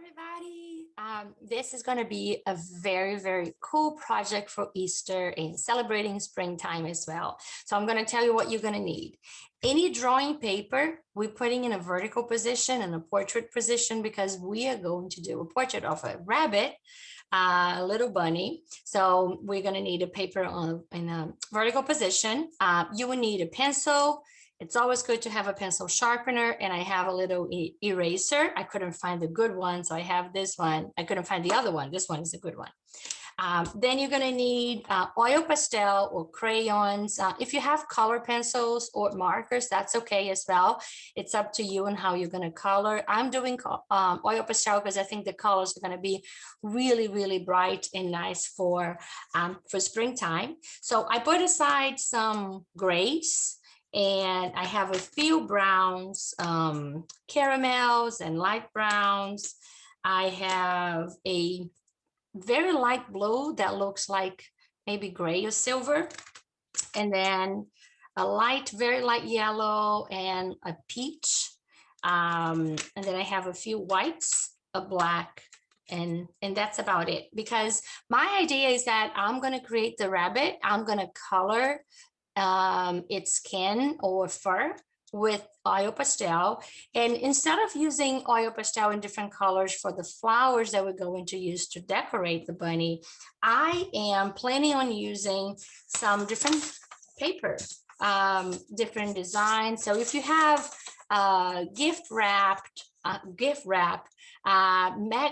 everybody. This is going to be a very, very cool project for Easter and celebrating springtime as well. So I'm going to tell you what you're going to need. Any drawing paper, we're putting in a vertical position and a portrait position because we are going to do a portrait of a rabbit, a little bunny. So we're going to need a paper in a vertical position. You will need a pencil. It's always good to have a pencil sharpener, and I have a little eraser. I couldn't find the good one, so I have this one. I couldn't find the other one. This one is a good one. Then you're gonna need oil pastel or crayons. If you have color pencils or markers, that's okay as well. It's up to you and how you're gonna color. I'm doing oil pastel because I think the colors are gonna be really, really bright and nice for springtime. So I put aside some grays, and I have a few browns, caramels and light browns. I have a very light blue that looks like maybe gray or silver. And then a light, very light yellow and a peach. And then I have a few whites, a black, and that's about it. Because my idea is that I'm gonna create the rabbit. I'm gonna color its skin or fur with oil pastel. And instead of using oil pastel in different colors for the flowers that we're going to use to decorate the bunny, I am planning on using some different paper, different designs. So if you have gift wrap,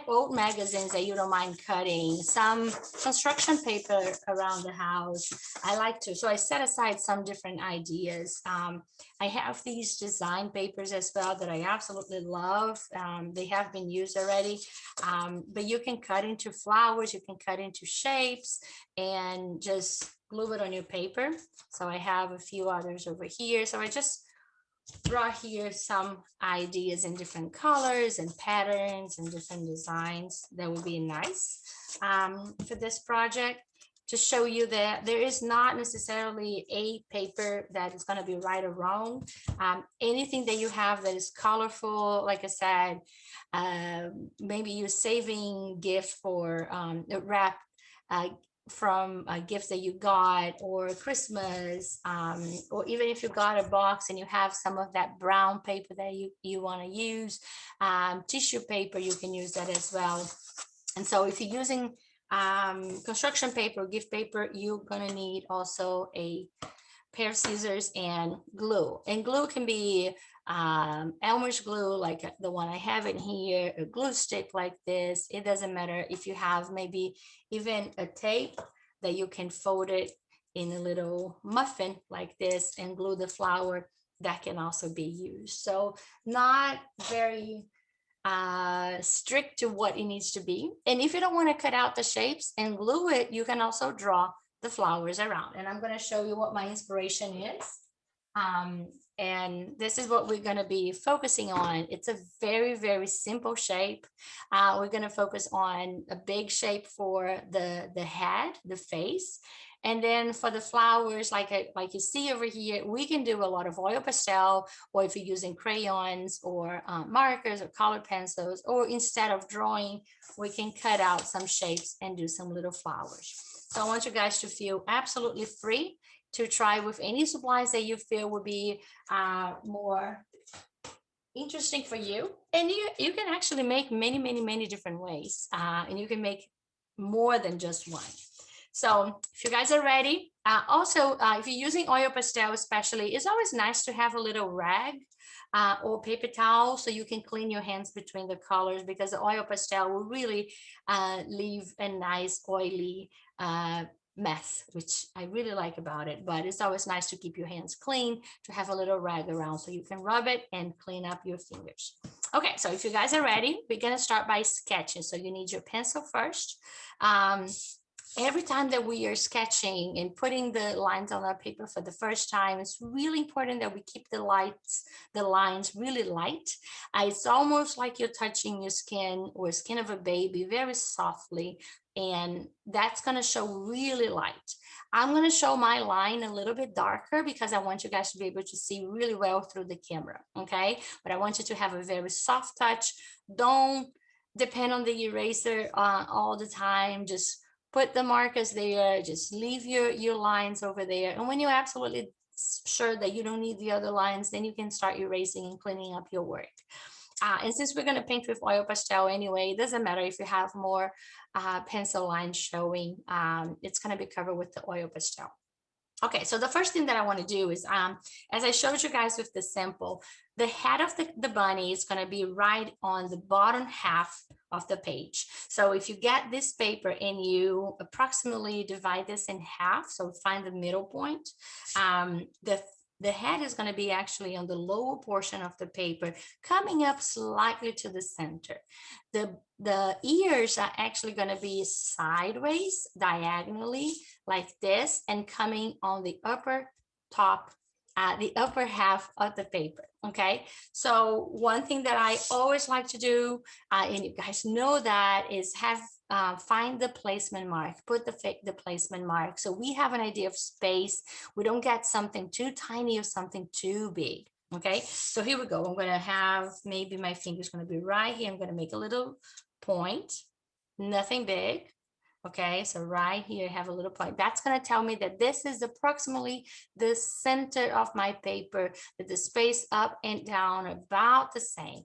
old magazines that you don't mind cutting, some construction paper around the house, I like to. So I set aside some different ideas. I have these design papers as well that I absolutely love. They have been used already, but you can cut into flowers, you can cut into shapes, and just glue it on your paper. So I have a few others over here. So I just brought here some ideas in different colors and patterns and different designs that would be nice for this project, to show you that there is not necessarily a paper that is going to be right or wrong. Anything that you have that is colorful, like I said, maybe you're saving gift for wrap from gifts that you got, or Christmas, or even if you got a box and you have some of that brown paper that you want to use, tissue paper, you can use that as well. And so if you're using construction paper, gift paper, you're gonna need also a pair of scissors and glue. And glue can be Elmer's glue, like the one I have in here, a glue stick like this. It doesn't matter if you have maybe even a tape that you can fold it in a little muffin like this and glue the flower. That can also be used. So not very strict to what it needs to be. And if you don't want to cut out the shapes and glue it, you can also draw the flowers around. And I'm going to show you what my inspiration is. And this is what we're going to be focusing on. It's a very, very simple shape. We're going to focus on a big shape for the head, the face. And then for the flowers, like you see over here, we can do a lot of oil pastel, or if you're using crayons or markers or colored pencils, or instead of drawing, we can cut out some shapes and do some little flowers. So I want you guys to feel absolutely free to try with any supplies that you feel would be more interesting for you. And you can actually make many, many, many different ways. And you can make more than just one. So if you guys are ready, also, if you're using oil pastel especially, it's always nice to have a little rag or paper towel so you can clean your hands between the colors, because the oil pastel will really leave a nice oily mess, which I really like about it. But it's always nice to keep your hands clean, to have a little rag around so you can rub it and clean up your fingers. Okay, so if you guys are ready, we're gonna start by sketching. So you need your pencil first. Every time that we are sketching and putting the lines on our paper for the first time, it's really important that we keep the lines really light. It's almost like you're touching your skin or skin of a baby very softly, and that's going to show really light. I'm going to show my line a little bit darker because I want you guys to be able to see really well through the camera, okay? But I want you to have a very soft touch. Don't depend on the eraser all the time. Just put the markers there, just leave your lines over there. And when you're absolutely sure that you don't need the other lines, then you can start erasing and cleaning up your work. And since we're going to paint with oil pastel anyway, it doesn't matter if you have more pencil lines showing, it's going to be covered with the oil pastel. Okay, so the first thing that I want to do is, as I showed you guys with the sample, the head of the bunny is going to be right on the bottom half of the page. So if you get this paper and you approximately divide this in half, so find the middle point, the head is going to be actually on the lower portion of the paper, coming up slightly to the center. The ears are actually going to be sideways, diagonally, like this, and coming on the upper top, the upper half of the paper. Okay, so one thing that I always like to do, and you guys know that, is have find the placement mark, put the placement mark, so we have an idea of space. We don't get something too tiny or something too big. Okay, so here we go. I'm going to have, maybe my finger's going to be right here. I'm going to make a little point, nothing big. Okay, so right here, I have a little point. That's going to tell me that this is approximately the center of my paper, that the space up and down are about the same.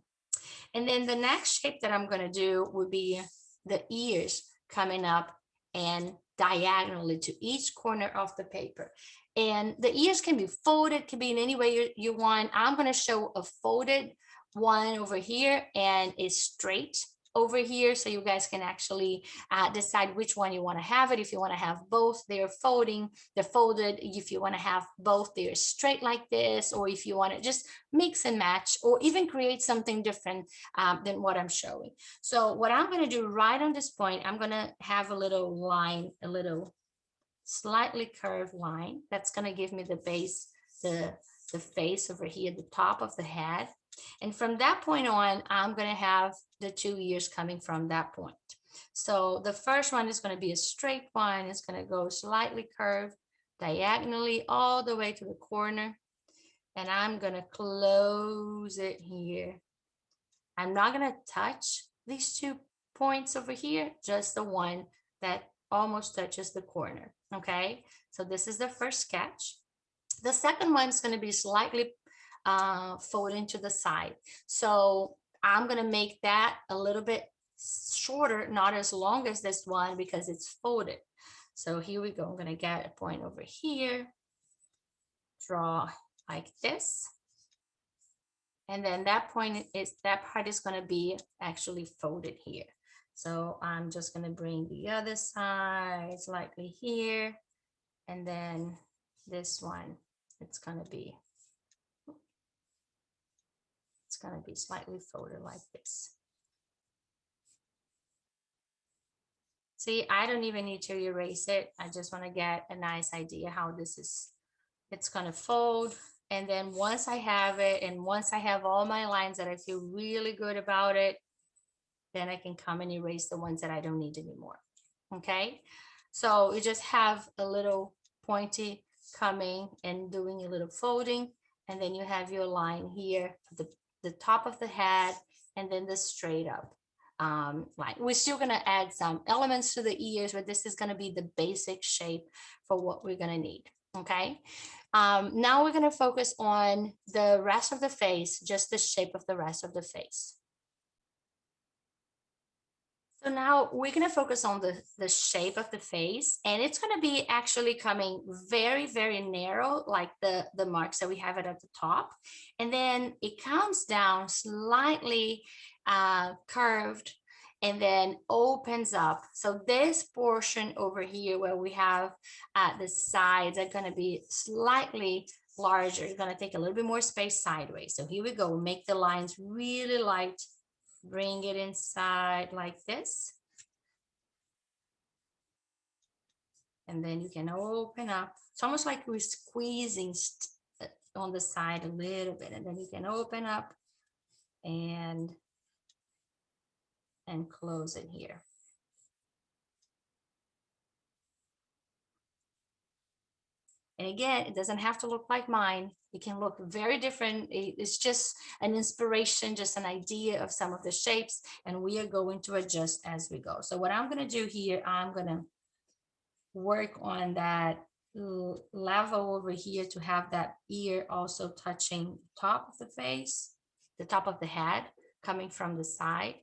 And then the next shape that I'm going to do would be the ears coming up and diagonally to each corner of the paper. And the ears can be folded, can be in any way you want. I'm going to show a folded one over here and a straight over here, so you guys can actually decide which one you want to have it. If you want to have both, they're folded. If you want to have both, they're straight like this, or if you want to just mix and match, or even create something different than what I'm showing. So what I'm going to do right on this point, I'm going to have a little line, a little slightly curved line. That's going to give me the base, the face over here, the top of the head. And from that point on, I'm going to have the two ears coming from that point. So the first one is going to be a straight one. It's going to go slightly curved diagonally all the way to the corner. And I'm going to close it here. I'm not going to touch these 2 points over here, just the one that almost touches the corner. Okay, so this is the first sketch. The second one is going to be slightly folding to the side. So I'm going to make that a little bit shorter, not as long as this one, because it's folded. So here we go. I'm going to get a point over here, draw like this. And then that point is, that part is going to be actually folded here. So I'm just going to bring the other side slightly here. And then this one, it's going to be slightly folded like this. See, I don't even need to erase it. I just want to get a nice idea how this is, it's going to fold. And then once I have it, and once I have all my lines that I feel really good about it, then I can come and erase the ones that I don't need anymore. Okay, so you just have a little pointy coming and doing a little folding, and then you have your line here, the top of the head, and then the straight up line. We're still going to add some elements to the ears, but this is going to be the basic shape for what we're going to need. Okay, now we're going to focus on the rest of the face, just the shape of the rest of the face. So now we're going to focus on the shape of the face, and it's going to be actually coming very, very narrow, like the marks that we have it at the top. And then it comes down slightly curved and then opens up. So this portion over here where we have the sides are going to be slightly larger. It's going to take a little bit more space sideways. So here we go. Make the lines really light. Bring it inside like this. And then you can open up. It's almost like we're squeezing on the side a little bit. And then you can open up and close it here. And again, it doesn't have to look like mine. It can look very different. It's just an inspiration, just an idea of some of the shapes, and we are going to adjust as we go. So what I'm going to do here, I'm going to work on that level over here to have that ear also touching top of the face, the top of the head coming from the side.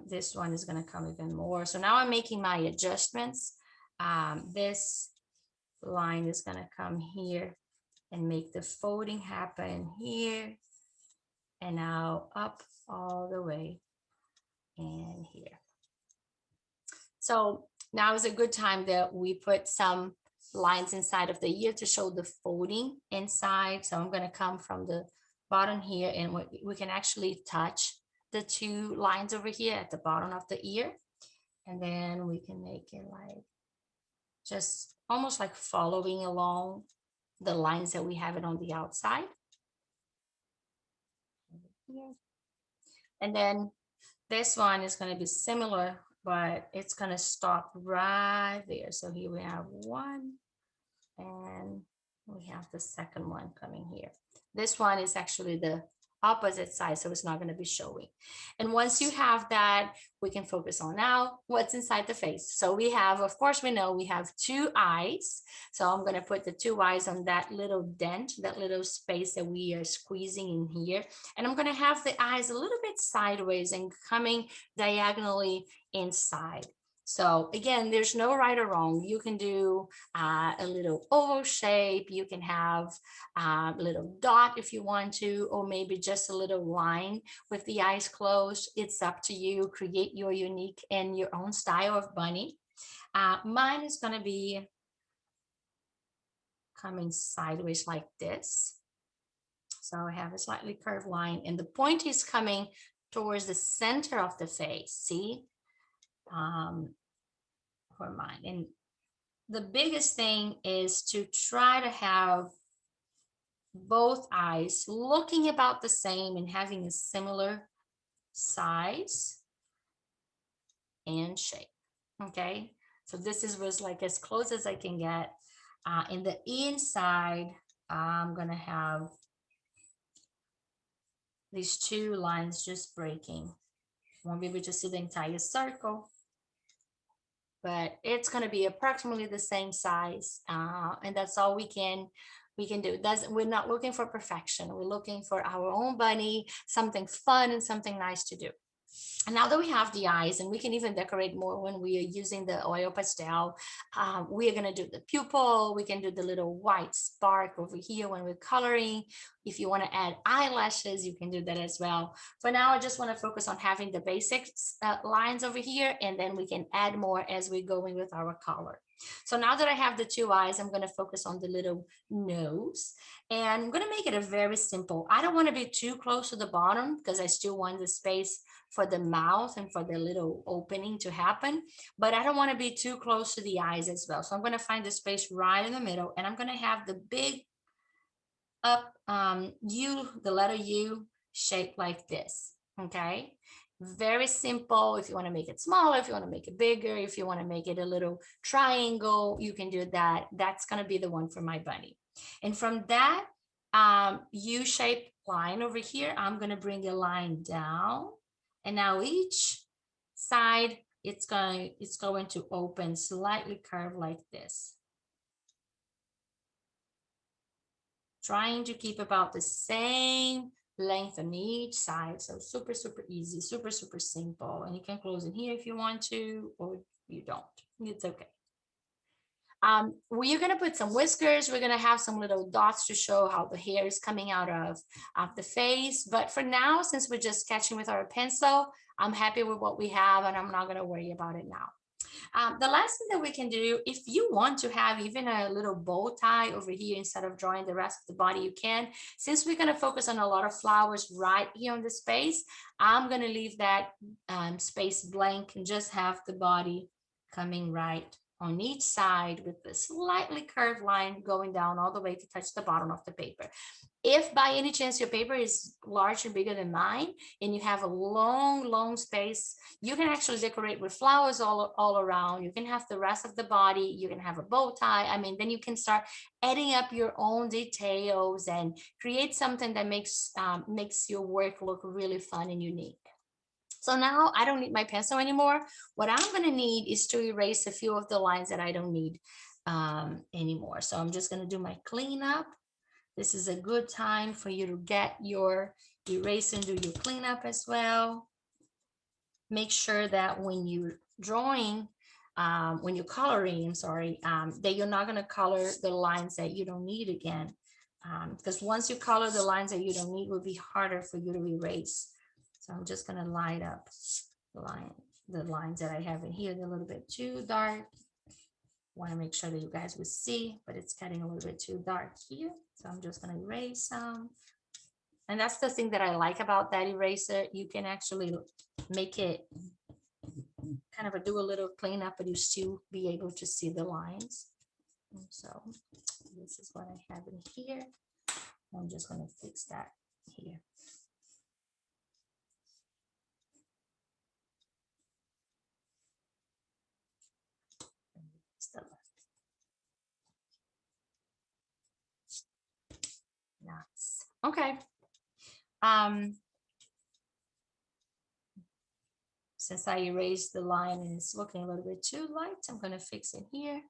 This one is going to come even more. So now I'm making my adjustments. This line is going to come here and make the folding happen here, and now up all the way and here. So now is a good time that we put some lines inside of the ear to show the folding inside. So I'm going to come from the bottom here, and we can actually touch the two lines over here at the bottom of the ear, and then we can make it like just almost like following along the lines that we have it on the outside. And then this one is going to be similar, but it's going to stop right there. So here we have one, and we have the second one coming here. This one is actually the opposite side, so it's not going to be showing. And once you have that, we can focus on now what's inside the face. So we have, of course, we know we have two eyes. So I'm going to put the two eyes on that little dent, that little space that we are squeezing in here. And I'm going to have the eyes a little bit sideways and coming diagonally inside. So again, there's no right or wrong. You can do a little oval shape. You can have a little dot if you want to, or maybe just a little line with the eyes closed. It's up to you. Create your unique and your own style of bunny. Mine is going to be coming sideways like this. So I have a slightly curved line, and the point is coming towards the center of the face. See? For mine. And the biggest thing is to try to have both eyes looking about the same and having a similar size and shape. Okay, so this was like as close as I can get. In the inside, I'm gonna have these two lines just breaking. Won't be able to see the entire circle, but it's going to be approximately the same size, and that's all we can do. We're not looking for perfection. We're looking for our own bunny, something fun and something nice to do. And now that we have the eyes, and we can even decorate more when we are using the oil pastel, we are going to do the pupil. We can do the little white spark over here when we're coloring. If you want to add eyelashes, you can do that as well. For now, I just want to focus on having the basic lines over here, and then we can add more as we're going with our color. So now that I have the two eyes, I'm going to focus on the little nose, and I'm going to make it a very simple. I don't want to be too close to the bottom because I still want the space for the mouth and for the little opening to happen, but I don't want to be too close to the eyes as well. So I'm going to find the space right in the middle, and I'm going to have the big up U, the letter U shaped like this. Okay, very simple. If you want to make it smaller, if you want to make it bigger, if you want to make it a little triangle, you can do that. That's going to be the one for my bunny. And from that U-shaped line over here, I'm going to bring a line down, and now each side it's going to open slightly curved like this, trying to keep about the same length on each side. So super easy, super simple. And you can close in here if you want to, or you don't, it's okay. We're going to put some whiskers. We're going to have some little dots to show how the hair is coming out of the face. But for now, since we're just sketching with our pencil, I'm happy with what we have, and I'm not going to worry about it now. The last thing that we can do, if you want to have even a little bow tie over here instead of drawing the rest of the body, you can. Since we're going to focus on a lot of flowers right here on the space, I'm going to leave that space blank and just have the body coming right on each side with a slightly curved line going down all the way to touch the bottom of the paper. If by any chance your paper is large and bigger than mine and you have a long space, you can actually decorate with flowers all around. You can have the rest of the body. You can have a bow tie. I mean, then you can start adding up your own details and create something that makes your work look really fun and unique. So now I don't need my pencil anymore. What I'm going to need is to erase a few of the lines that I don't need anymore. So I'm just going to do my cleanup. This is a good time for you to get your erase and do your cleanup as well. Make sure that when you're drawing, when you're coloring, I'm sorry, that you're not going to color the lines that you don't need again. Because once you color the lines that you don't need, it will be harder for you to erase. So I'm just going to light up the lines that I have in here. They're a little bit too dark. Want to make sure that you guys will see, but it's getting a little bit too dark here. So I'm just going to erase some. And that's the thing that I like about that eraser. You can actually make it kind of do a little cleanup, but you still be able to see the lines. And so this is what I have in here. I'm just going to fix that here. Nice. Okay. Since I erased the line and it's looking a little bit too light, I'm going to fix it here.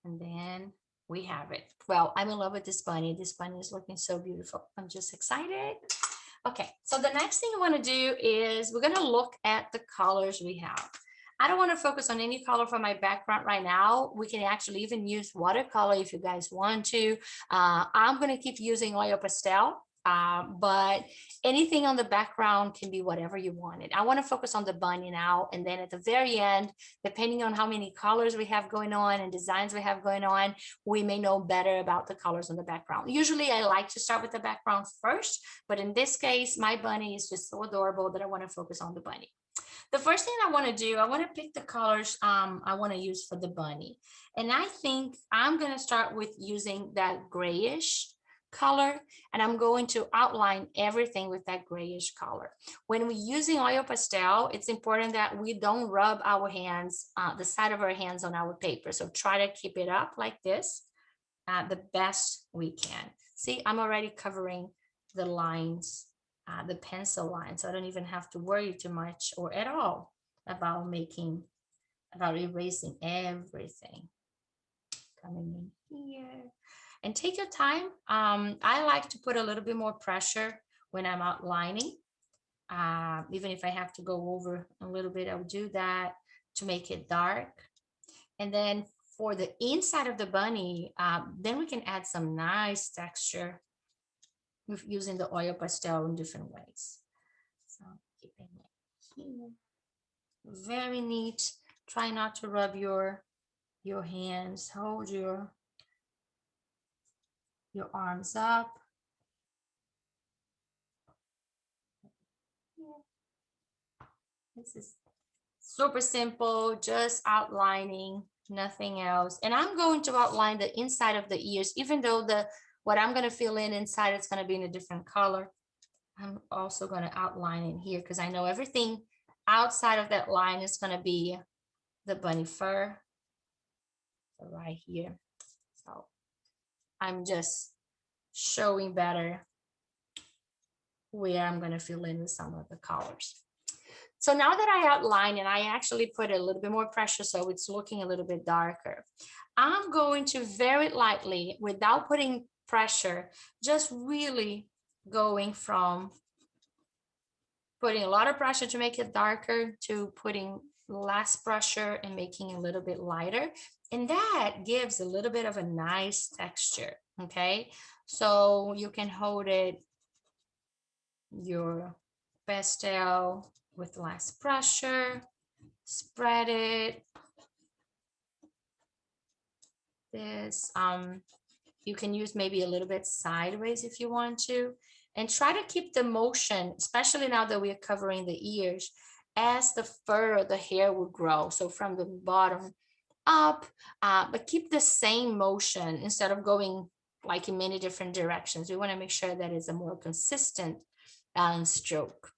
And then we have it. Well, I'm in love with this bunny. This bunny is looking so beautiful. I'm just excited. Okay, so the next thing I want to do is we're going to look at the colors we have. I don't want to focus on any color for my background right now. We can actually even use watercolor if you guys want to. I'm going to keep using oil pastel. But anything on the background can be whatever you wanted. I want to focus on the bunny now, and then at the very end, depending on how many colors we have going on and designs we have going on, we may know better about the colors on the background. Usually I like to start with the background first, but in this case, my bunny is just so adorable that I want to focus on the bunny. The first thing I want to do, I want to pick the colors I want to use for the bunny. And I think I'm going to start with using that grayish color, and I'm going to outline everything with that grayish color. When we're using oil pastel, it's important that we don't rub our hands, the side of our hands on our paper. So try to keep it up like this the best we can. See, I'm already covering the lines, the pencil lines. So I don't even have to worry too much or at all about erasing everything. Coming in here. And take your time. I like to put a little bit more pressure when I'm outlining. Even if I have to go over a little bit, I'll do that to make it dark. And then for the inside of the bunny, then we can add some nice texture with using the oil pastel in different ways. So keeping it here. Very neat. Try not to rub your hands. Hold your arms up. This is super simple, just outlining, nothing else. And I'm going to outline the inside of the ears, even though what I'm going to fill in inside is going to be in a different color. I'm also going to outline in here because I know everything outside of that line is going to be the bunny fur. So right here. So I'm just showing better where I'm going to fill in with some of the colors. So now that I outline and I actually put a little bit more pressure so it's looking a little bit darker, I'm going to very lightly, without putting pressure, just really going from putting a lot of pressure to make it darker to putting less pressure and making it a little bit lighter. And that gives a little bit of a nice texture, okay? So you can hold it, your pastel, with less pressure, spread it. This, you can use maybe a little bit sideways if you want to, and try to keep the motion, especially now that we're covering the ears, as the fur or the hair will grow. So from the bottom up, but keep the same motion instead of going like in many different directions. We want to make sure that it's a more consistent stroke.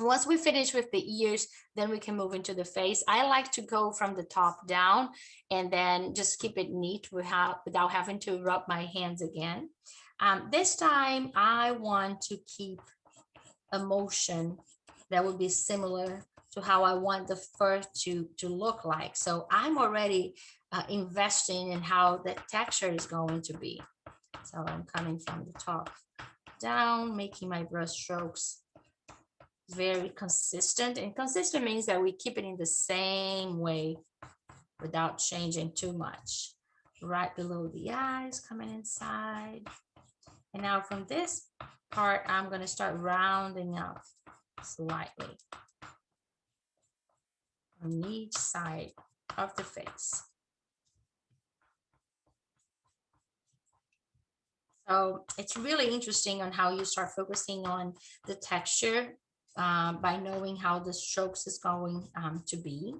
Once we finish with the ears, then we can move into the face. I like to go from the top down and then just keep it neat without having to rub my hands again. This time I want to keep a motion that would be similar to how I want the fur to look like. So I'm already investing in how the texture is going to be. So I'm coming from the top down, making my brush strokes very consistent, and consistent means that we keep it in the same way without changing too much. Right below the eyes, coming inside. And now from this part, I'm going to start rounding up slightly on each side of the face. So it's really interesting on how you start focusing on the texture by knowing how the strokes is going to be.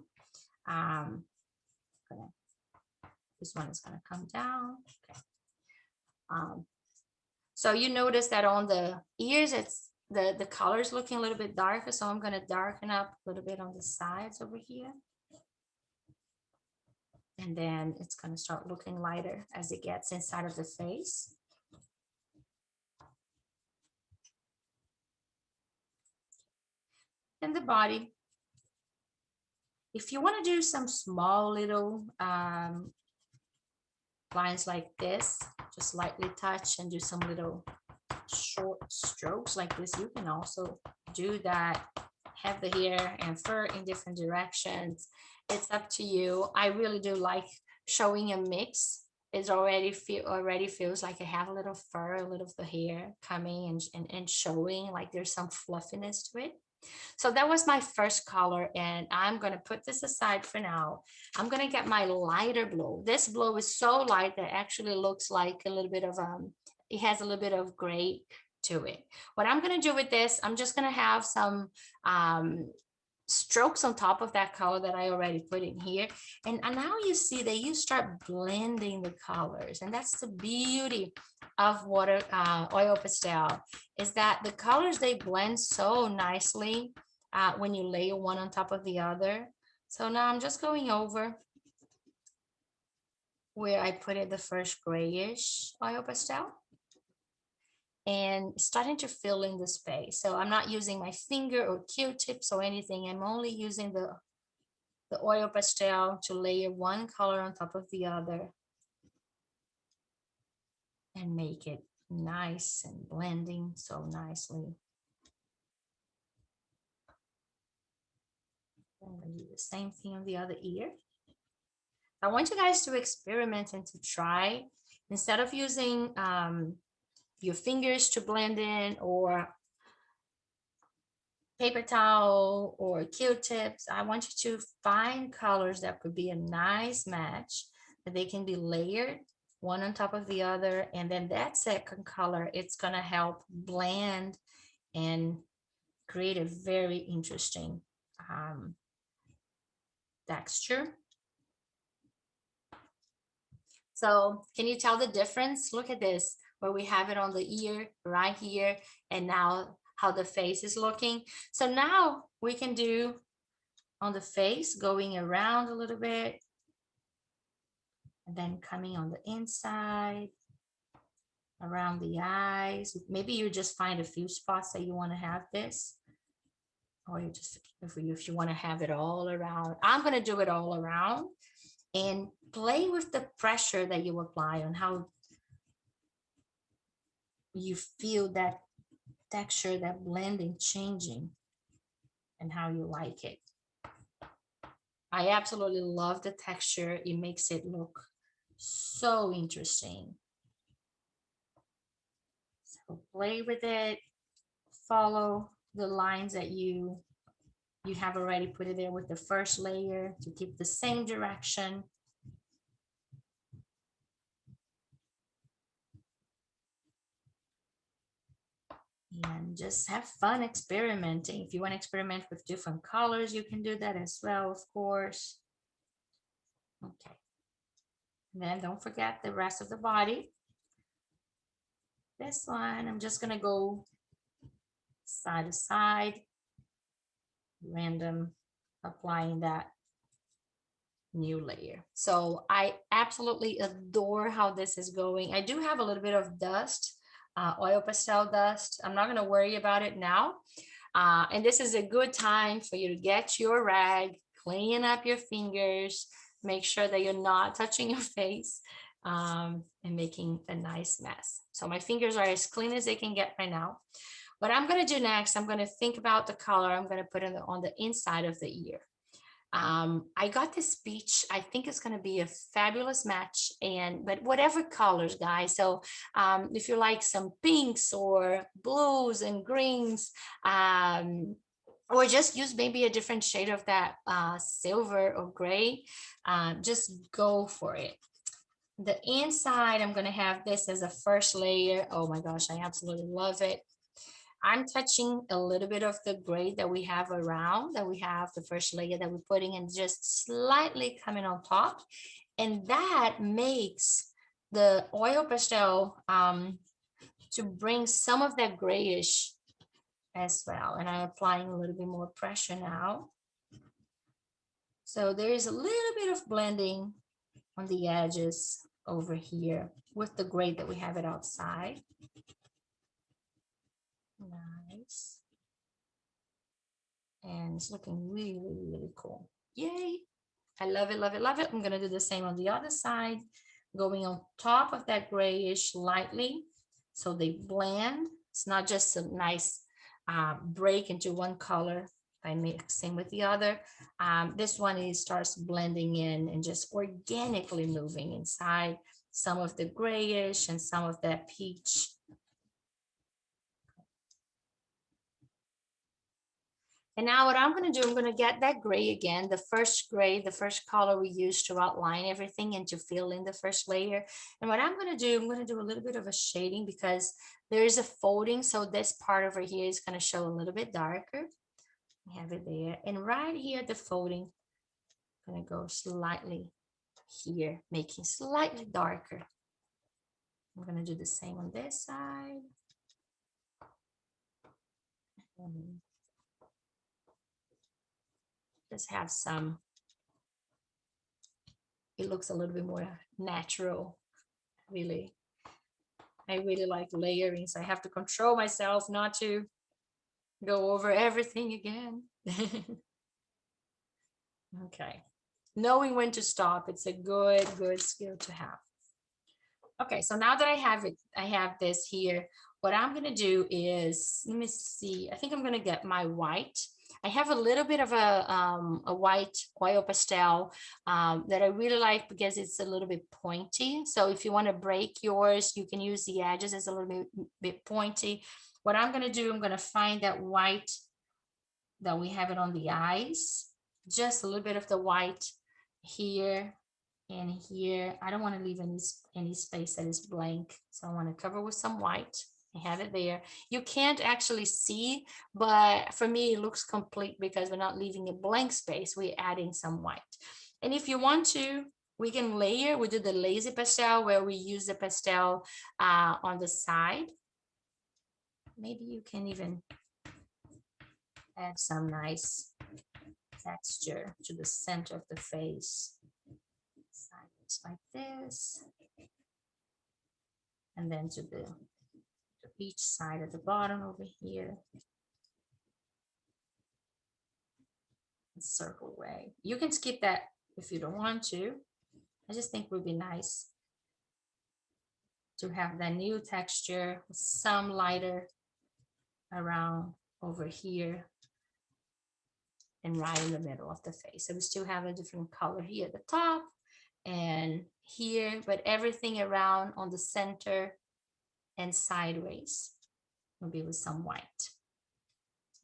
This one is going to come down. Okay. So you notice that on the ears, it's the color is looking a little bit darker. So I'm going to darken up a little bit on the sides over here. And then it's going to start looking lighter as it gets inside of the face. And the body. If you want to do some small little lines like this, just lightly touch and do some little short strokes like this, you can also do that. Have the hair and fur in different directions. It's up to you. I really do like showing a mix. It already feels like I have a little fur, a little of the hair coming and showing, like there's some fluffiness to it. So that was my first color, and I'm going to put this aside for now. I'm going to get my lighter blue. This blue is so light that actually looks like a little bit of it has a little bit of gray to it. What I'm going to do with this, I'm just going to have some strokes on top of that color that I already put in here. And now you see that you start blending the colors, and that's the beauty of water oil pastel, is that the colors, they blend so nicely when you layer one on top of the other. So now I'm just going over where I put it the first grayish oil pastel and starting to fill in the space. So I'm not using my finger or Q-tips or anything. I'm only using the oil pastel to layer one color on top of the other and make it nice and blending so nicely. I'm going to do the same thing on the other ear. I want you guys to experiment and to try, instead of using your fingers to blend in or paper towel or Q-tips, I want you to find colors that could be a nice match, that they can be layered one on top of the other, and then that second color, it's going to help blend and create a very interesting texture. So can you tell the difference? Look at this, where we have it on the ear right here, and now how the face is looking. So now we can do on the face, going around a little bit, and then coming on the inside, around the eyes. Maybe you just find a few spots that you want to have this, or you just, if you want to have it all around. I'm going to do it all around and play with the pressure that you apply on how you feel that texture, that blending changing, and how you like it. I absolutely love the texture. It makes it look so interesting. So play with it, follow the lines that you have already put it there with the first layer to keep the same direction. And just have fun experimenting. If you want to experiment with different colors, you can do that as well, of course. Okay, And then don't forget the rest of the body. This one, I'm just gonna go side to side, random, applying that new layer. So I absolutely adore how this is going. I do have a little bit of dust, oil pastel dust. I'm not gonna worry about it now. And this is a good time for you to get your rag, clean up your fingers, make sure that you're not touching your face, and making a nice mess. So my fingers are as clean as they can get right now. What I'm gonna do next, I'm gonna think about the color I'm gonna put on the inside of the ear. I got this peach. I think it's going to be a fabulous match, but whatever colors, guys. So if you like some pinks or blues and greens, or just use maybe a different shade of that silver or gray, just go for it. The inside, I'm going to have this as a first layer. Oh my gosh, I absolutely love it. I'm touching a little bit of the gray that we have around, that we have the first layer that we're putting and just slightly coming on top. And that makes the oil pastel to bring some of that grayish as well. And I'm applying a little bit more pressure now. So there is a little bit of blending on the edges over here with the gray that we have it outside. Nice. And it's looking really, really cool. Yay. I love it, love it, love it. I'm going to do the same on the other side, going on top of that grayish lightly so they blend. It's not just a nice break into one color by mixing with the other. This one, it starts blending in and just organically moving inside some of the grayish and some of that peach. And now what I'm going to do, I'm going to get that gray again, the first gray, the first color we used to outline everything and to fill in the first layer. And what I'm going to do, I'm going to do a little bit of a shading because there is a folding. So this part over here is going to show a little bit darker. We have it there. And right here, the folding, I'm going to go slightly here, making slightly darker. I'm going to do the same on this side. And just have some, it looks a little bit more natural, really. I really like layering, so I have to control myself not to go over everything again. Okay, knowing when to stop, it's a good skill to have. Okay, so now that I have it, I have this here. What I'm gonna do is, let me see, I think I'm gonna get my white. I have a little bit of a white oil pastel that I really like because it's a little bit pointy. So if you want to break yours, you can use the edges. It's a little bit pointy. What I'm going to do, I'm going to find that white that we have it on the eyes. Just a little bit of the white here and here. I don't want to leave any space that is blank. So I want to cover with some white. I have it there. You can't actually see, but for me, it looks complete because we're not leaving a blank space. We're adding some white. And if you want to, we can layer. We do the lazy pastel where we use the pastel on the side. Maybe you can even add some nice texture to the center of the face. Sides like this. And then to the each side at the bottom over here. Circle way. You can skip that if you don't want to. I just think it would be nice to have that new texture with some lighter around over here and right in the middle of the face. So we still have a different color here at the top and here, but everything around on the center and sideways will be with some white.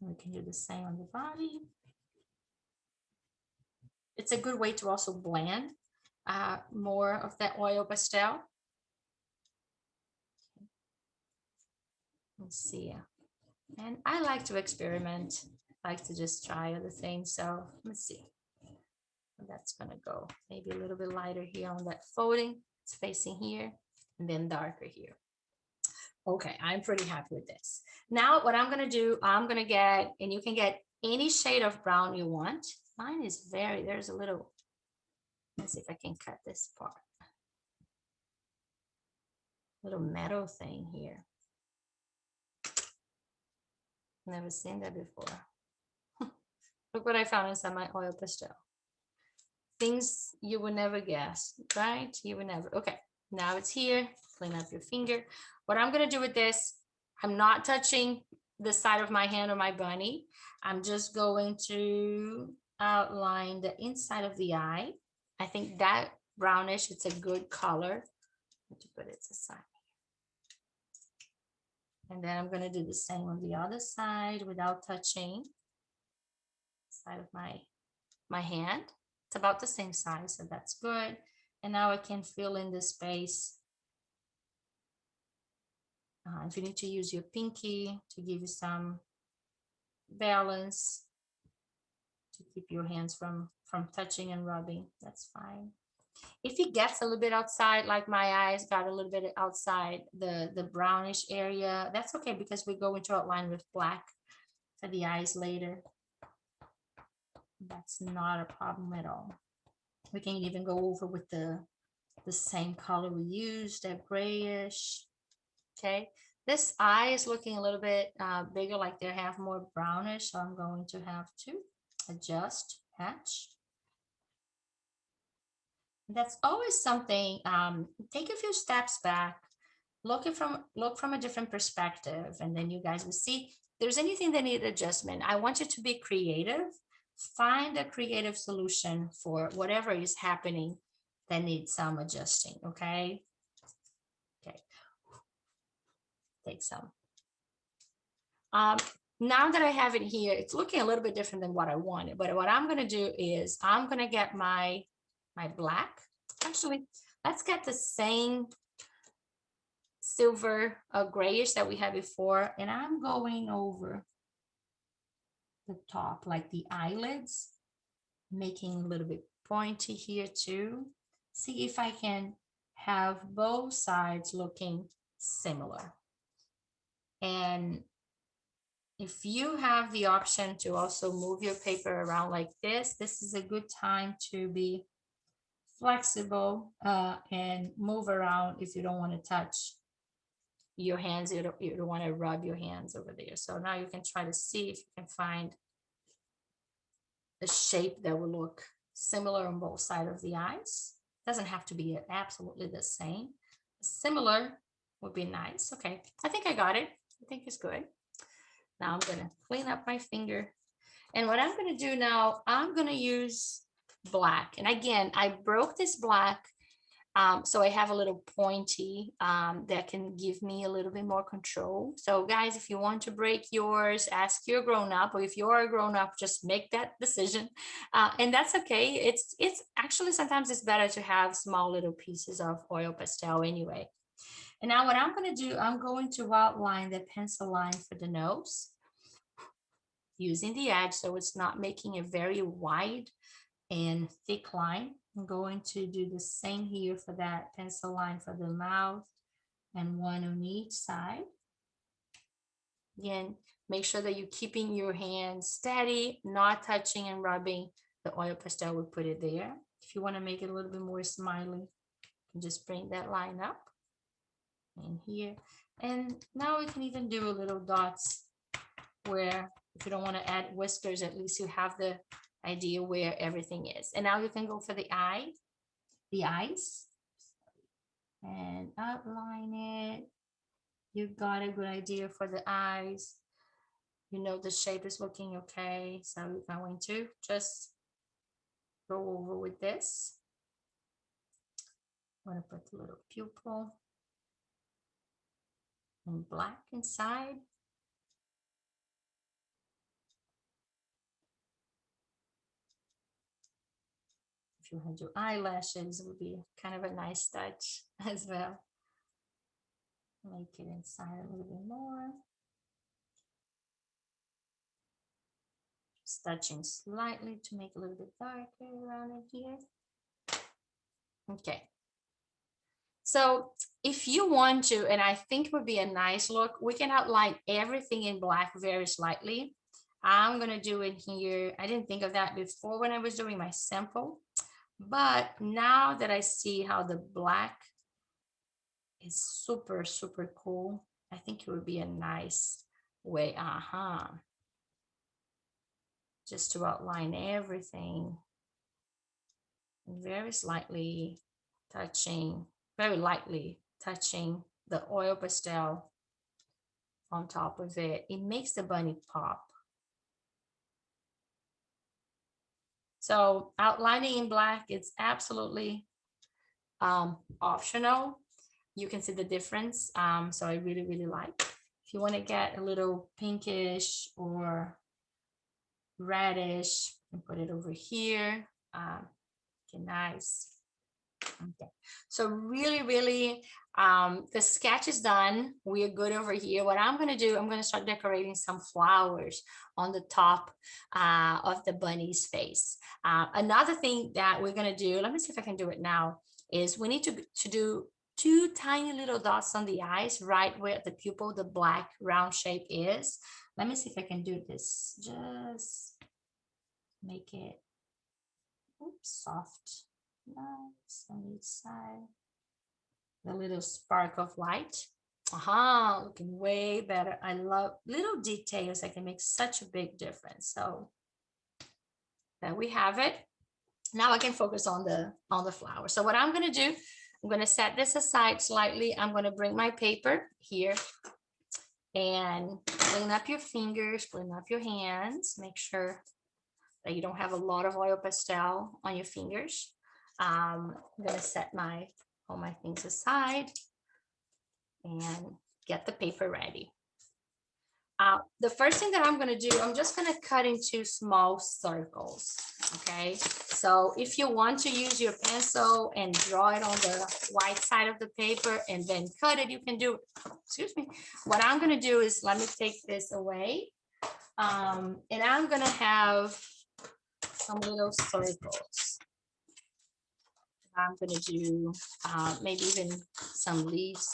We can do the same on the body. It's a good way to also blend more of that oil pastel. Let's see. And I like to experiment, I like to just try other things. So let's see. That's gonna go maybe a little bit lighter here on that folding. It's facing here and then darker here. Okay, I'm pretty happy with this. Now what I'm gonna do, I'm gonna get, and you can get any shade of brown you want. Mine is very, there's a little, let's see if I can cut this part. Little metal thing here. Never seen that before. Look what I found inside my oil pastel. Things you would never guess, right? You would never. Okay, now it's here. Clean up your finger. What I'm gonna do with this, I'm not touching the side of my hand or my bunny. I'm just going to outline the inside of the eye. I think that brownish, it's a good color. To put it aside. And then I'm gonna do the same on the other side without touching side of my hand. It's about the same size, so that's good. And now I can fill in the space. If you need to use your pinky to give you some balance, to keep your hands from touching and rubbing, that's fine. If it gets a little bit outside, like my eyes got a little bit outside the brownish area, that's okay, because we go into outline with black for the eyes later. That's not a problem at all. We can even go over with the same color we used, that grayish. Okay, this eye is looking a little bit bigger, like they have more brownish, so I'm going to have to adjust, hatch. That's always something. Take a few steps back, look from a different perspective, and then you guys will see if there's anything that need adjustment. I want you to be creative. Find a creative solution for whatever is happening that needs some adjusting. Okay. Okay. Take some. Now that I have it here, it's looking a little bit different than what I wanted, but what I'm going to do is I'm going to get my black. Actually, let's get the same silver grayish that we had before, and I'm going over the top, like the eyelids, making a little bit pointy here too. See if I can have both sides looking similar. And if you have the option to also move your paper around like this is a good time to be flexible and move around if you don't want to touch your hands. You don't want to rub your hands over there. So now you can try to see if you can find the shape that will look similar on both sides of the eyes. Doesn't have to be absolutely the same. Similar would be nice. Okay, I think I got it. I think it's good. Now I'm gonna clean up my finger. And what I'm gonna do now, I'm gonna use black. And again, I broke this black so I have a little pointy that can give me a little bit more control. So guys, if you want to break yours, ask your grown-up, or if you're a grown-up, just make that decision. And that's okay. It's actually, sometimes it's better to have small little pieces of oil pastel anyway. And now what I'm going to do, I'm going to outline the pencil line for the nose using the edge, so it's not making a very wide and thick line. I'm going to do the same here for that pencil line for the mouth, and one on each side. Again, make sure that you're keeping your hands steady, not touching and rubbing the oil pastel. We put it there. If you want to make it a little bit more smiley, you can just bring that line up and here. And now we can even do a little dots where, if you don't want to add whiskers, at least you have the idea where everything is. And now you can go for the eyes, and outline it. You got a good idea for the eyes. You know the shape is looking okay. So we're going to just go over with this. I'm going to put a little pupil in black inside. If you had your eyelashes, it would be kind of a nice touch as well. Make it inside a little bit more. Just touching slightly to make it a little bit darker around in here. Okay. So if you want to, and I think it would be a nice look, we can outline everything in black very slightly. I'm gonna do it here. I didn't think of that before when I was doing my sample, but now that I see how the black is super, super cool, I think it would be a nice way, just to outline everything very slightly touching, very lightly touching the oil pastel on top of it. It makes the bunny pop. So outlining in black is absolutely optional. You can see the difference. So I really, really like. If you want to get a little pinkish or reddish, and put it over here. Okay, nice. Okay, so really, really, the sketch is done. We are good over here. What I'm going to do, I'm going to start decorating some flowers on the top of the bunny's face. Another thing that we're going to do, let me see if I can do it now, is we need to do two tiny little dots on the eyes, right where the pupil, the black round shape is. Let me see if I can do this. Just make it, oops, soft. Nice on each side. The little spark of light. Looking way better. I love little details that can make such a big difference. So there we have it. Now I can focus on the flower. So what I'm going to do, I'm going to set this aside slightly. I'm going to bring my paper here and clean up your fingers, clean up your hands. Make sure that you don't have a lot of oil pastel on your fingers. I'm going to set all my things aside and get the paper ready. The first thing that I'm going to do, I'm just going to cut into small circles. Okay, so if you want to use your pencil and draw it on the white side of the paper and then cut it, you can do it. Excuse me. What I'm going to do is, let me take this away. And I'm going to have some little circles. I'm going to do maybe even some leaves.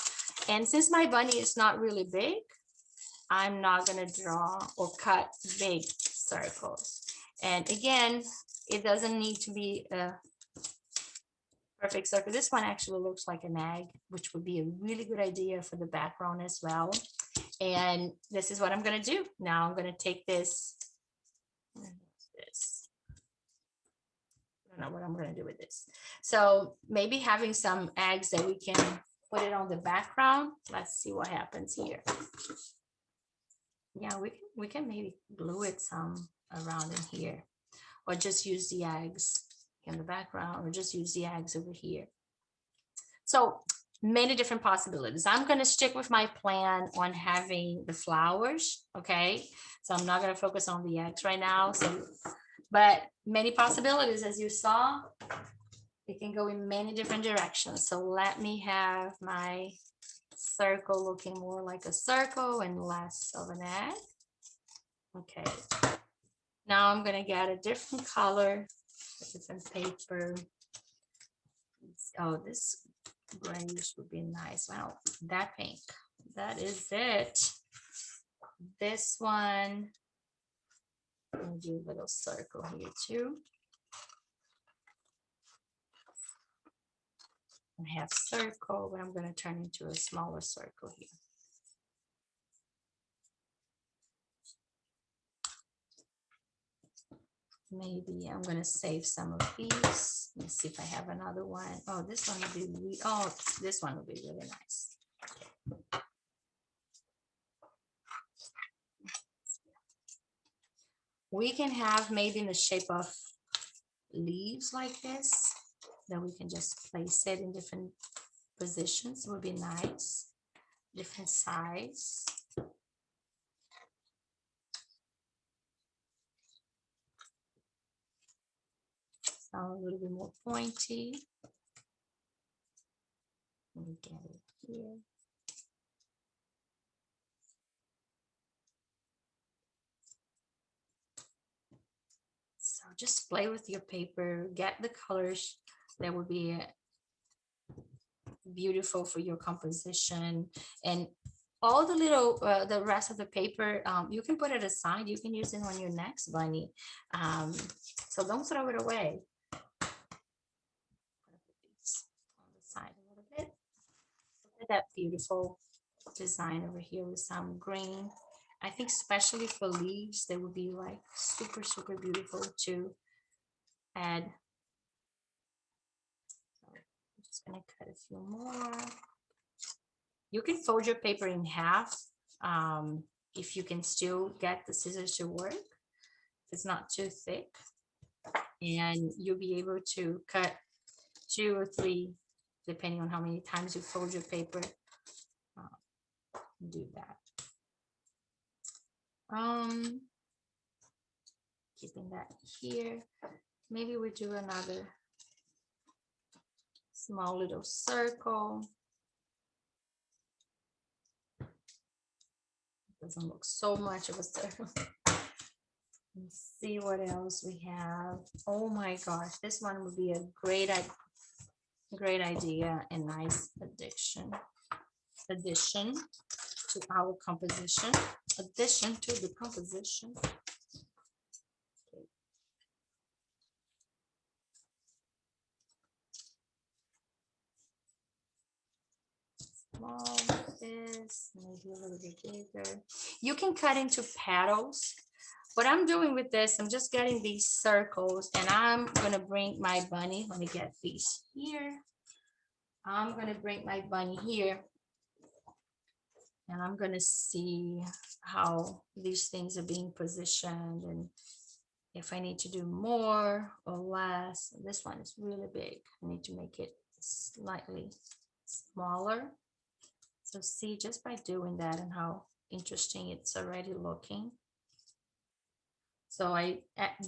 And since my bunny is not really big, I'm not going to draw or cut big circles. And again, it doesn't need to be a perfect circle. This one actually looks like an egg, which would be a really good idea for the background as well. And this is what I'm going to do. Now I'm going to take this. I don't know what I'm going to do with this. So maybe having some eggs that we can put it on the background. Let's see what happens here. Yeah, we can maybe glue it some around in here, or just use the eggs in the background, or just use the eggs over here. So many different possibilities. I'm going to stick with my plan on having the flowers. Okay, so I'm not going to focus on the eggs right now. So, but many possibilities, as you saw, it can go in many different directions. So let me have my circle looking more like a circle and less of an egg. Okay, now I'm going to get a different color, a different paper. Oh, this grayish would be nice. Wow, that pink, that is it. This one, I'll do a little circle here too. I have circle, but I'm going to turn into a smaller circle here. Maybe I'm going to save some of these. Let's see if I have another one. Oh, this one would be, this one would be really nice. We can have maybe in the shape of leaves like this, that we can just place it in different positions. It would be nice. Different size. So a little bit more pointy. Let me get it here. just play with your paper, get the colors that would be beautiful for your composition. And all the little the rest of the paper, you can put it aside, you can use it on your next bunny. So don't throw it away. Put these on the side a little bit. Look at that beautiful design over here with some green. I think especially for leaves, they would be like super, super beautiful to add. So I'm just gonna cut a few more. You can fold your paper in half if you can still get the scissors to work. If it's not too thick, and you'll be able to cut 2 or 3, depending on how many times you fold your paper. Do that. Keeping that here. Maybe we do another small little circle. Doesn't look so much of a circle. Let's see what else we have. Oh my gosh, this one would be a great idea and nice addition to our composition. Addition to the composition. Okay. Small this, maybe a little bit bigger. You can cut into petals. What I'm doing with this, I'm just getting these circles, and I'm gonna bring my bunny. Let me get these here. I'm gonna bring my bunny here, and I'm gonna see how these things are being positioned and if I need to do more or less. This one is really big. I need to make it slightly smaller. So see, just by doing that and how interesting it's already looking. So I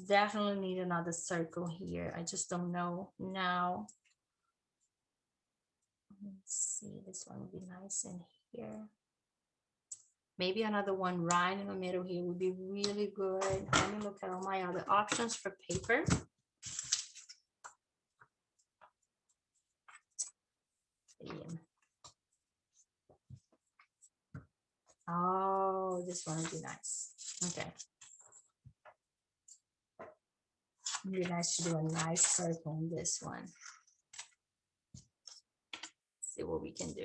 definitely need another circle here. I just don't know now. Let's see, this one would be nice in here. Maybe another one right in the middle here would be really good. Let me look at all my other options for paper. Oh, this one would be nice. Okay. It'd be nice to do a nice circle on this one. See what we can do.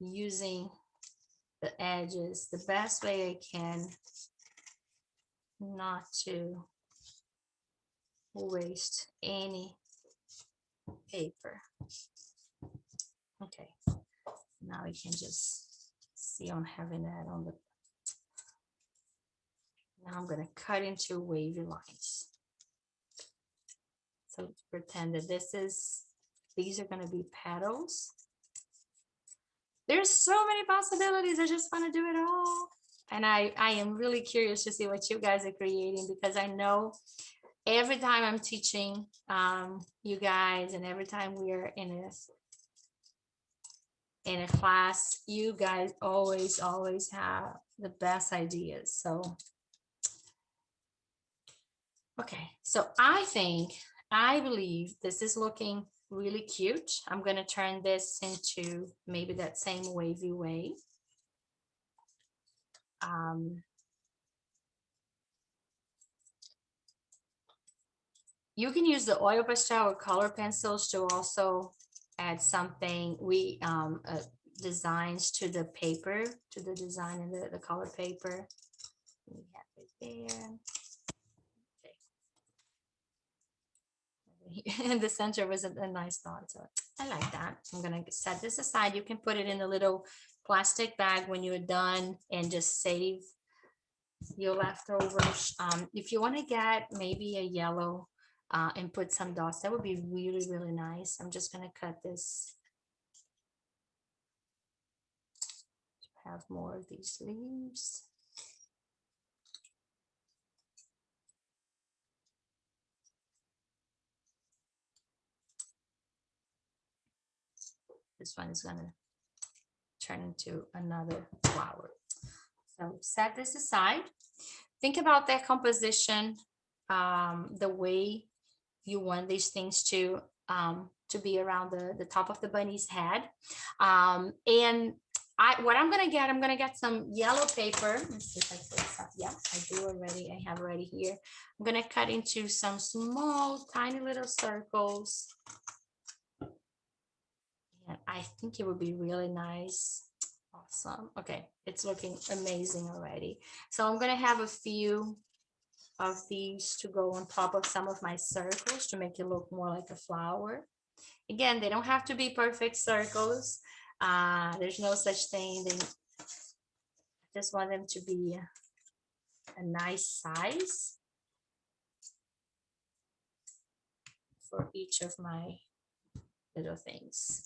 Using the edges the best way I can, not to waste any paper. Okay, now we can just see I'm having that on the. Now I'm going to cut into wavy lines. So pretend that these are going to be petals. There's so many possibilities. I just want to do it all. And I am really curious to see what you guys are creating, because I know every time I'm teaching you guys, and every time we're in a class, you guys always have the best ideas. So okay, so I believe this is looking really cute. I'm going to turn this into maybe that same wavy way. You can use the oil pastel or color pencils to also add something. Designs to the paper, to the design in the color paper. We have it there. Okay. In the center was a nice thought, so I like that. I'm gonna set this aside. You can put it in a little plastic bag when you're done and just save your leftovers. If you want to get maybe a yellow and put some dots, that would be really, really nice. I'm just gonna cut this to have more of these leaves. This one is gonna turn into another flower. So set this aside. think about that composition, the way you want these things to be around the top of the bunny's head. And what I'm gonna get some yellow paper. Let's see if I put some. Yeah, I do already. I have already here. I'm gonna cut into some small, tiny little circles. And I think it would be really nice. Awesome. Okay, it's looking amazing already. So I'm gonna have a few of these to go on top of some of my circles to make it look more like a flower. Again, they don't have to be perfect circles. There's no such thing. They just want them to be a nice size for each of my little things.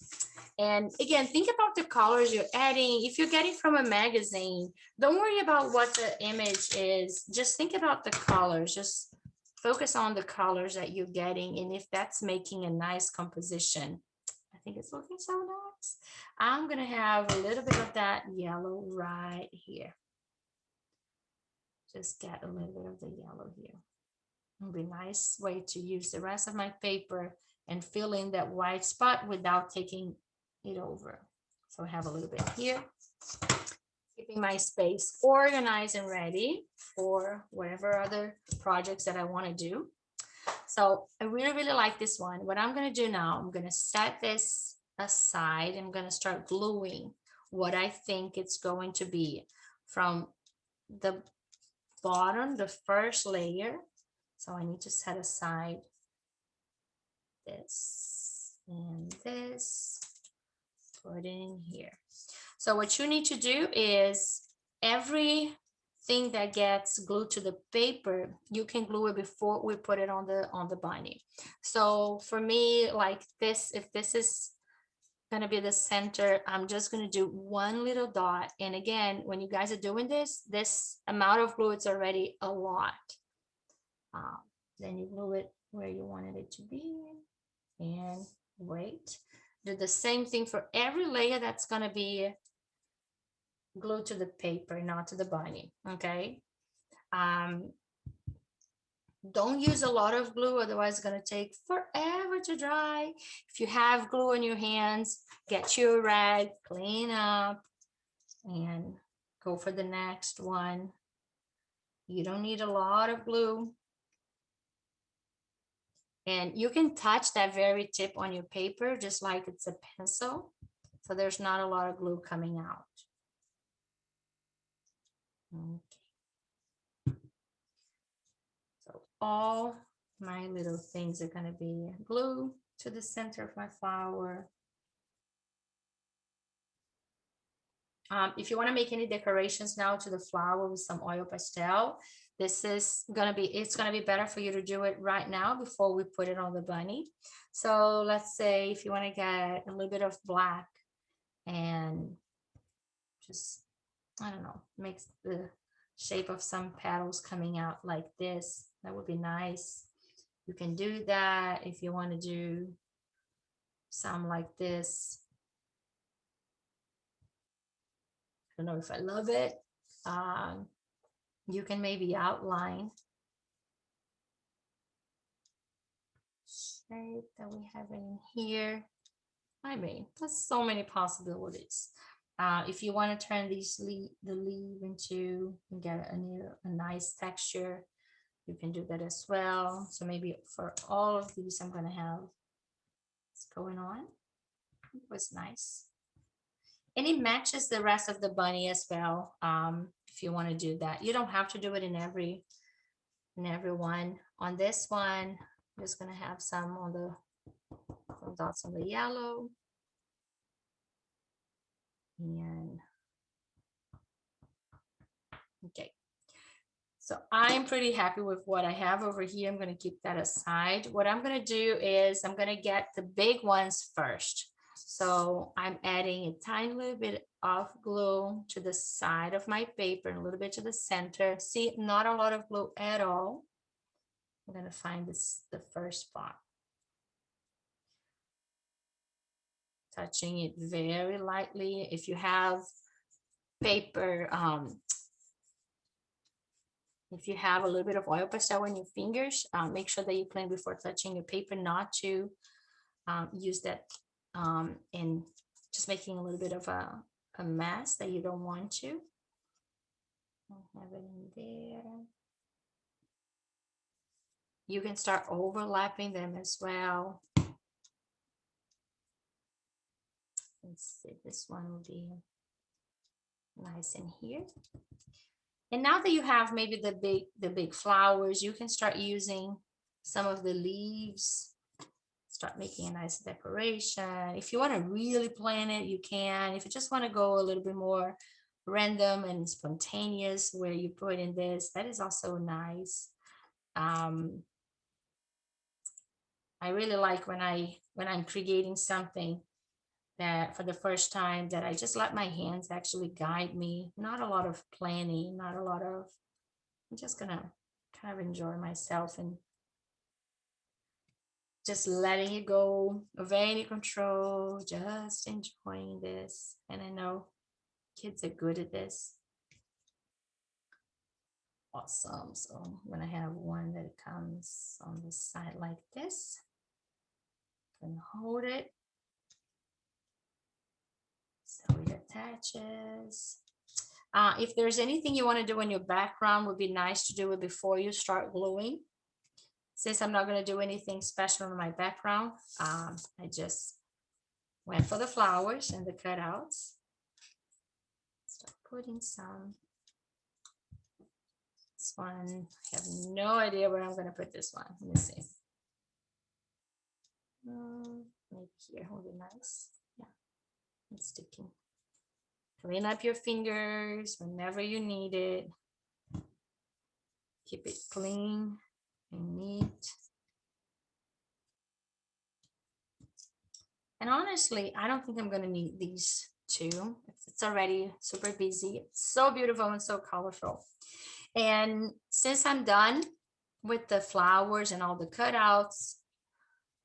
And again, think about the colors you're adding. If you're getting from a magazine, don't worry about what the image is. Just think about the colors. Just focus on the colors that you're getting. And if that's making a nice composition, I think it's looking so nice. I'm gonna have a little bit of that yellow right here. Just get a little bit of the yellow here. It'll be a nice way to use the rest of my paper and fill in that white spot without taking it over. So I have a little bit here, keeping my space organized and ready for whatever other projects that I want to do. So I really, really like this one. What I'm going to do now, I'm going to set this aside. I'm going to start gluing what I think it's going to be from the bottom, the first layer. So I need to set aside this and this, put it in here. So what you need to do is everything that gets glued to the paper, you can glue it before we put it on the binding. So for me, like this, if this is gonna be the center, I'm just gonna do one little dot. And again, when you guys are doing this amount of glue, it's already a lot. Then you glue it where you wanted it to be and wait. Do the same thing for every layer that's going to be glued to the paper, not to the binding. Okay. Don't use a lot of glue, otherwise it's going to take forever to dry. If you have glue on your hands, get your rag, clean up, and go for the next one. You don't need a lot of glue. And you can touch that very tip on your paper just like it's a pencil. So there's not a lot of glue coming out. Okay. So all my little things are going to be glue to the center of my flower. If you want to make any decorations now to the flower with some oil pastel, this is gonna be, it's gonna be better for you to do it right now before we put it on the bunny. So let's say if you want to get a little bit of black and just, I don't know, makes the shape of some petals coming out like this, that would be nice. You can do that if you want to do some like this. I don't know if I love it. You can maybe outline shape that we have in here. I mean, there's so many possibilities. If you want to turn these the leaf into and get a nice texture, you can do that as well. So maybe for all of these, I'm going to have what's going on. It was nice. And it matches the rest of the bunny as well. If you want to do that, you don't have to do it in every one. On this one, I'm just going to have some dots on the yellow. And okay, so I'm pretty happy with what I have over here. I'm going to keep that aside. What I'm going to do is I'm going to get the big ones first. So I'm adding a tiny little bit of glue to the side of my paper and a little bit to the center. See, not a lot of glue at all. I'm going to find the first spot. Touching it very lightly. If you have paper, If you have a little bit of oil pastel on your fingers, make sure that you clean before touching your paper, not to use that and just making a little bit of a mess that you don't want to. Have it in there. You can start overlapping them as well. Let's see, this one will be nice in here. And now that you have maybe the big flowers, you can start using some of the leaves. Start making a nice decoration. If you want to really plan it, you can. If you just want to go a little bit more random and spontaneous where you put in this, that is also nice. I really like when I'm creating something that for the first time, that I just let my hands actually guide me. Not a lot of planning, not a lot of, I'm just gonna kind of enjoy myself and just letting it go of any control, just enjoying this. And I know kids are good at this. Awesome. So I'm gonna have one that comes on the side like this. And hold it so it attaches. If there's anything you want to do in your background, would be nice to do it before you start gluing. Since I'm not going to do anything special in my background, I just went for the flowers and the cutouts. Start putting some. This one, I have no idea where I'm going to put this one. Let me see. Maybe here would be nice. Yeah, it's sticking. Clean up your fingers whenever you need it. Keep it clean and neat. And honestly, I don't think I'm going to need these two. It's already super busy. It's so beautiful and so colorful. And since I'm done with the flowers and all the cutouts,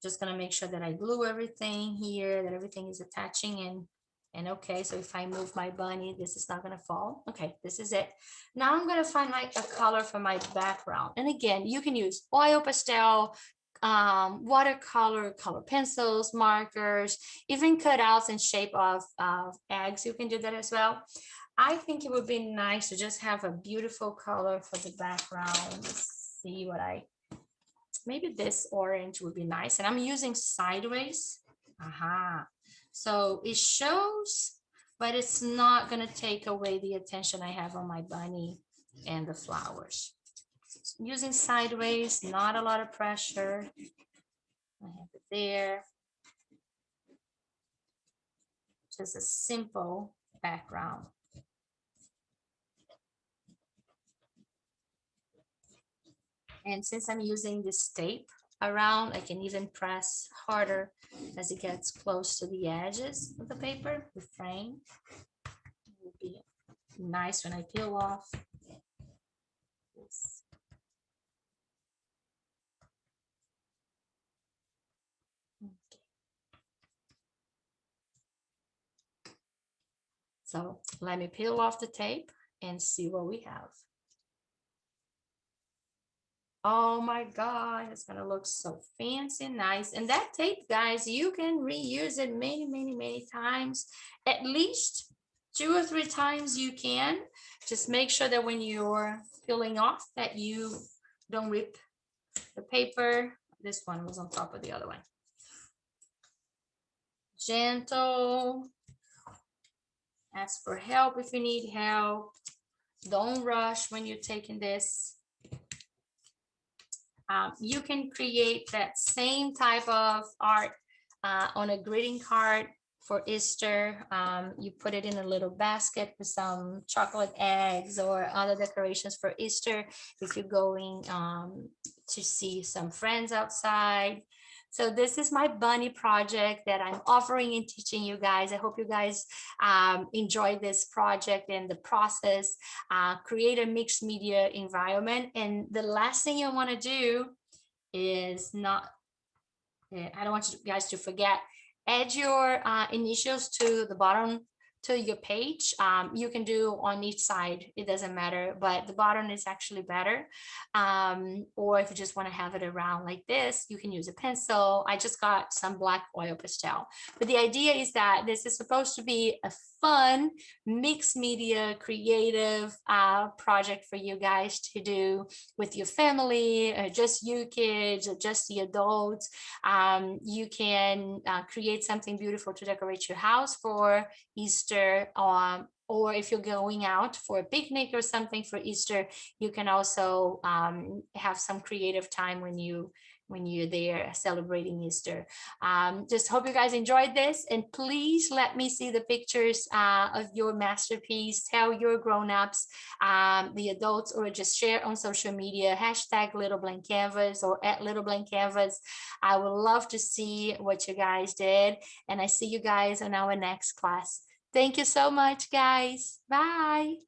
just going to make sure that I glue everything here, that everything is attaching and okay. So if I move my bunny, this is not going to fall. Okay, this is it. Now I'm going to find like a color for my background. And again, you can use oil pastel, watercolor, color pencils, markers, even cutouts in shape of eggs. You can do that as well. I think it would be nice to just have a beautiful color for the background. Let's see what maybe this orange would be nice. And I'm using sideways. So it shows, but it's not going to take away the attention I have on my bunny and the flowers. Using sideways, not a lot of pressure. I have it there. Just a simple background. And since I'm using this tape around, I can even press harder as it gets close to the edges of the paper, the frame. It will be nice when I peel off this. Okay. So let me peel off the tape and see what we have. Oh my God, it's gonna look so fancy and nice. And that tape, guys, you can reuse it many times. At least 2 or 3 times you can. Just make sure that when you're peeling off that you don't rip the paper. This one was on top of the other one. Gentle. Ask for help if you need help. Don't rush when you're taking this. You can create that same type of art on a greeting card for Easter. You put it in a little basket with some chocolate eggs or other decorations for Easter if you're going to see some friends outside. So this is my bunny project that I'm offering and teaching you guys. I hope you guys enjoy this project and the process. Create a mixed media environment. And the last thing you want to do is not, I don't want you guys to forget, add your initials to the bottom to your page. You can do on each side, it doesn't matter, but the bottom is actually better. Or if you just want to have it around like this, you can use a pencil. I just got some black oil pastel. But the idea is that this is supposed to be a fun mixed media creative project for you guys to do with your family, or just you kids, or just the adults. You can create something beautiful to decorate your house for Easter. Or if you're going out for a picnic or something for Easter, you can also have some creative time when you're there celebrating Easter. Just hope you guys enjoyed this, and please let me see the pictures of your masterpiece. Tell your grown-ups, the adults, or just share on social media, hashtag Little Blank Canvas or at Little Blank Canvas. I would love to see what you guys did, and I see you guys in our next class. Thank you so much, guys. Bye.